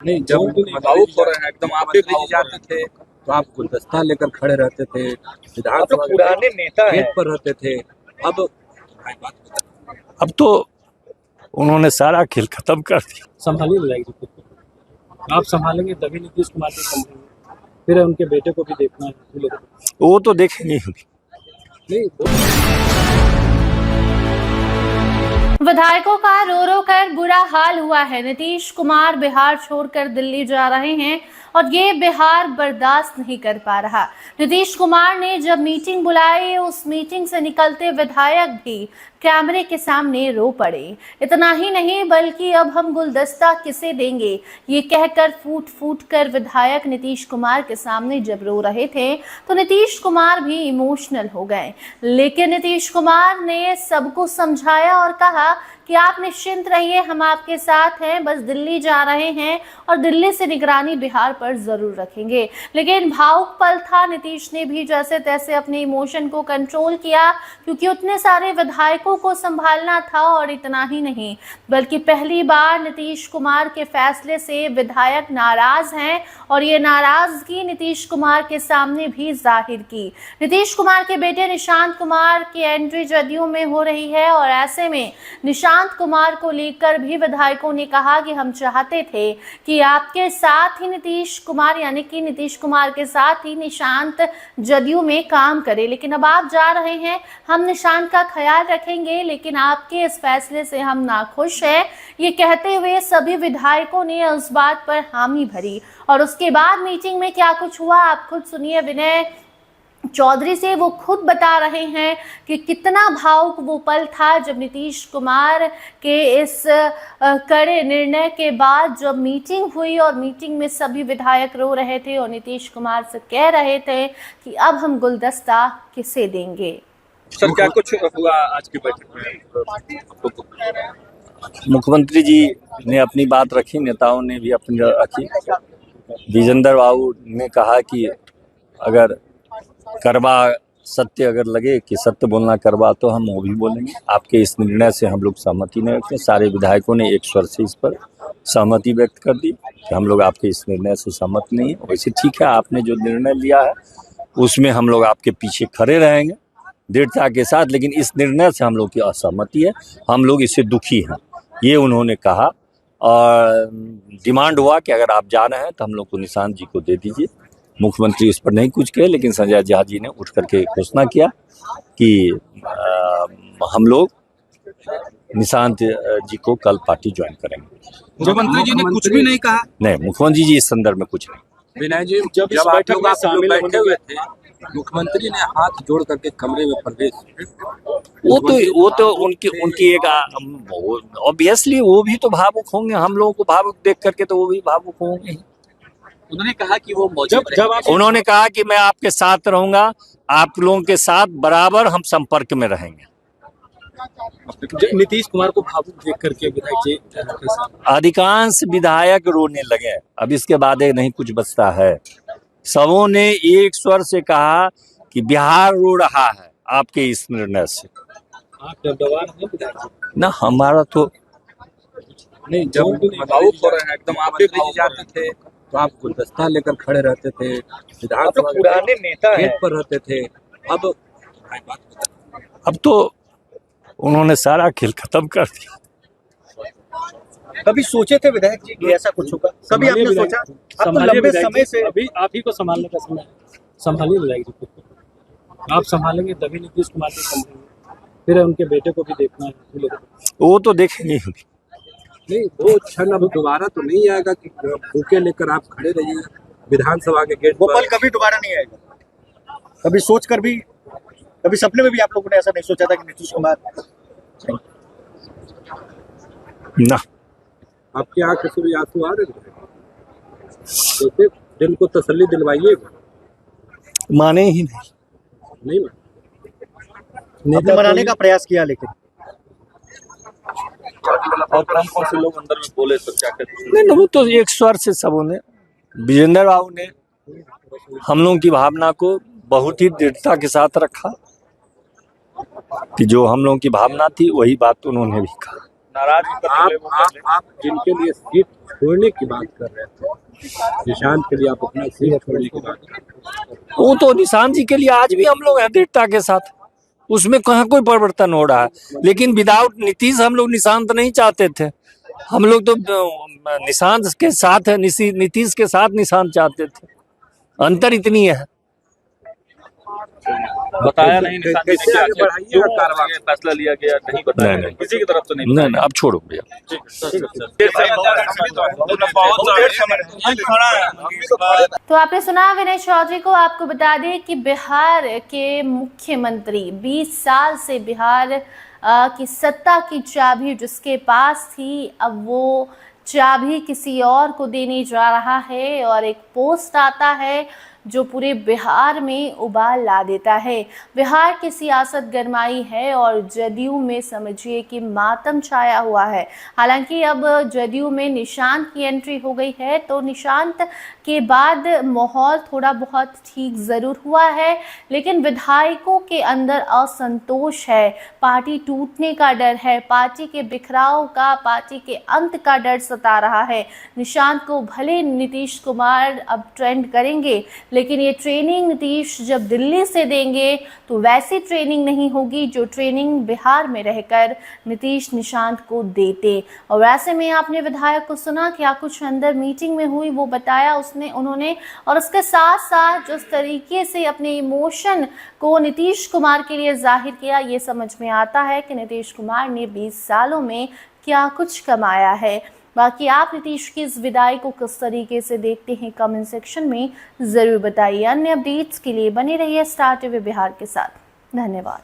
नहीं, जब भावुक हो रहे हैं एकदम, आप भी भावुक जाते थे तो आप गुलदस्ता लेकर खड़े रहते थे, विधानसभा पुराने नेता गेट पर रहते थे। अब तो उन्होंने सारा खेल खत्म कर दिया। संभालिए विधायक जी को, आप संभालेंगे तभी नीतीश कुमार जी संभालेंगे, फिर उनके बेटे को भी देखना है। वो तो देखेंगे ही। विधायकों का रो रो कर बुरा हाल हुआ है। नीतीश कुमार बिहार छोड़कर दिल्ली जा रहे हैं और ये बिहार बर्दाश्त नहीं कर पा रहा। नीतीश कुमार ने जब मीटिंग बुलाई, उस मीटिंग से निकलते विधायक भी कैमरे के सामने रो पड़े। इतना ही नहीं बल्कि अब हम गुलदस्ता किसे देंगे, ये कहकर फूट फूट कर विधायक नीतीश कुमार के सामने जब रो रहे थे तो नीतीश कुमार भी इमोशनल हो गए। लेकिन नीतीश कुमार ने सबको समझाया और कहा कि आप निश्चिंत रहिए, हम आपके साथ हैं, बस दिल्ली जा रहे हैं और दिल्ली से निगरानी बिहार पर जरूर रखेंगे। लेकिन भावुक पल था, नीतीश ने भी जैसे तैसे अपने इमोशन को कंट्रोल किया क्योंकि उतने सारे विधायकों को संभालना था। और इतना ही नहीं बल्कि पहली बार नीतीश कुमार के फैसले से विधायक नाराज हैं और ये नाराजगी नीतीश कुमार के सामने भी जाहिर की। नीतीश कुमार के बेटे निशांत कुमार की एंट्री जदयू में हो रही है और ऐसे में निशांत कुमार को लेकर भी विधायकों ने कहा कि हम चाहते थे कि आपके साथ ही नीतीश कुमार यानी कि नीतीश कुमार के साथ ही निशांत जदयू में काम करे, लेकिन अब आप जा रहे हैं, हम निशांत का ख्याल रखेंगे, लेकिन आपके इस फैसले से हम नाखुश हैं। ये कहते हुए सभी विधायकों ने उस बात पर हामी भरी। और उसके बाद मीटिंग में क्या कुछ हुआ आप खुद सुनिए विनय चौधरी से। वो खुद बता रहे हैं कि कितना भावुक वो पल था जब नीतीश कुमार के इस कड़े निर्णय के बाद जब मीटिंग हुई और मीटिंग में सभी विधायक रो रहे थे और नीतीश कुमार से कह रहे थे कि अब हम गुलदस्ता किसे देंगे। सर, क्या कुछ हुआ आज की बैठक में? मुख्यमंत्री जी ने अपनी बात रखी, नेताओं ने भी अपनी रखी। विजेंद्र बाबू ने कहा कि अगर करवा सत्य अगर लगे कि सत्य बोलना करवा तो हम वो भी बोलेंगे। आपके इस निर्णय से हम लोग सहमति नहीं रखते। सारे विधायकों ने एक स्वर से इस पर सहमति व्यक्त कर दी कि हम लोग आपके इस निर्णय से सहमत नहीं है। वैसे ठीक है, आपने जो निर्णय लिया है उसमें हम लोग आपके पीछे खड़े रहेंगे दृढ़ता के साथ, लेकिन इस निर्णय से हम लोग की असहमति है, हम लोग इससे दुखी हैं, ये उन्होंने कहा। और डिमांड हुआ कि अगर आप जा रहे हैं तो हम लोग को निशांत जी को दे दीजिए। मुख्यमंत्री इस पर नहीं कुछ कहे, लेकिन संजय झा जी ने उठ करके घोषणा किया कि हम लोग निशांत जी को कल पार्टी ज्वाइन करेंगे। मुख्यमंत्री जी ने कुछ भी नहीं कहा? नहीं, मुख्यमंत्री जी इस संदर्भ में कुछ नहीं। विनय जी, जब आप लोग बैठे हुए थे, मुख्यमंत्री ने हाथ जोड़ करके कमरे में प्रवेश, वो तो उनकी एक ऑब्वियसली वो भी तो भावुक होंगे। हम लोगों को भावुक देख करके तो वो भी भावुक होंगे। उन्होंने कहा कि वो मौजूद उन्होंने कहा कि मैं आपके साथ रहूंगा, आप लोगों के साथ बराबर हम संपर्क में रहेंगे। नीतीश कुमार को भावुक देख करके विधायक जी अधिकांश विधायक रोने लगे। अब इसके बाद नहीं कुछ बचता है। सबों ने एक स्वर से कहा कि बिहार रो रहा है आपके इस निर्णय से। आप दबदबा रहे हैं विधायक जी? ना, हमारा तो नहीं, जब भावुक हो रहे हैं एकदम, आप भी भावुक जाते थे तो आप गुलदस्ता लेकर खड़े रहते थे, विधानसभा पुराने नेता गेट पर रहते थे। अब तो उन्होंने सारा खेल खत्म कर दिया। कभी सोचे थे विधायक जी कि ऐसा कुछ होगा? कभी आपने सोचा? आप तो लंबे समय से अभी आप ही को संभालने का समय है। संभालिए विधायक जी को, आप संभालेंगे तभी नीतीश कुमार जी संभालेंगे, फिर उनके बेटे को भी देखना है। वो तो देखेंगे ही। नहीं, वो क्षण अब दोबारा तो नहीं आएगा कि भूखे लेकर आप खड़े रहिए विधानसभा के गेट वो पर। पल कभी दोबारा नहीं आएगा। कभी सोच कर भी, कभी सपने में भी आप लोगों ने ऐसा नहीं सोचा था कि नीतीश कुमार ना। आपकी आंखों से भी आंसू आ रहे हैं, तो फिर दिल को तसल्ली दिलवाइएगा। माने ही नहीं। आपने मनाने का प्रयास किया, लेकिन और कौन से लोग अंदर में बोले तो क्या कहते? नहीं, वो तो एक स्वर से सबों ने। विजेंद्र बाबू ने हम लोगों की भावना को बहुत ही दृढ़ता के साथ रखा कि जो हम लोगों की भावना थी वही बात उन्होंने भी कहा। नाराज होकर निकले वो कर ले। आप जिनके लिए सीट छोड़ने की बात कर रहे थे, निशांत के लिए आप अपना सीट छोड़ने की बात कर रहे थे। वो तो निशांत जी के लिए आज भी हम लोग हैं दृढ़ता के साथ, उसमें कहाँ कोई परिवर्तन हो रहा है। लेकिन विदाउट नीतीश हम लोग निशांत नहीं चाहते थे, हम लोग तो निशांत के साथ है, नीतीश के साथ निशांत चाहते थे। अंतर इतनी है। बताया नहीं निशांत जी ने कैसे कि आगे आखिर बढ़ाइए क्यों कारवां? ये फैसला लिया गया, नहीं बताया, नहीं। किसी की तरफ से नहीं नहीं अब छोड़ो भैया। तो आपने सुना विनय चौधरी को। आपको बता दें कि बिहार के मुख्यमंत्री 20 साल से बिहार की सत्ता की चाबी जिसके पास थी, अब वो चाबी किसी और को देने जा रहा है और एक पोस्ट आता है जो पूरे बिहार में उबाल ला देता है। बिहार की सियासत गरमाई है और जदयू में समझिए कि मातम छाया हुआ है। हालांकि अब जदयू में निशांत की एंट्री हो गई है, तो निशांत के बाद माहौल थोड़ा बहुत ठीक ज़रूर हुआ है, लेकिन विधायकों के अंदर असंतोष है, पार्टी टूटने का डर है, पार्टी के बिखराव का, पार्टी के अंत का डर सता रहा है। निशांत को भले नीतीश कुमार अब ट्रेंड करेंगे, लेकिन ये ट्रेनिंग नीतीश जब दिल्ली से देंगे तो वैसी ट्रेनिंग नहीं होगी जो ट्रेनिंग बिहार में रहकर नीतीश निशांत को देते। और वैसे में आपने विधायक को सुना क्या कुछ अंदर मीटिंग में हुई, वो बताया उन्होंने, और उसके साथ साथ जिस तरीके से अपने इमोशन को नीतीश कुमार के लिए जाहिर किया, ये समझ में आता है कि नीतीश कुमार ने 20 सालों में क्या कुछ कमाया है। बाकी आप नीतीश की इस विदाई को किस तरीके से देखते हैं, कमेंट सेक्शन में ज़रूर बताइए। अन्य अपडेट्स के लिए बने रहिए स्टार टीवी बिहार के साथ। धन्यवाद।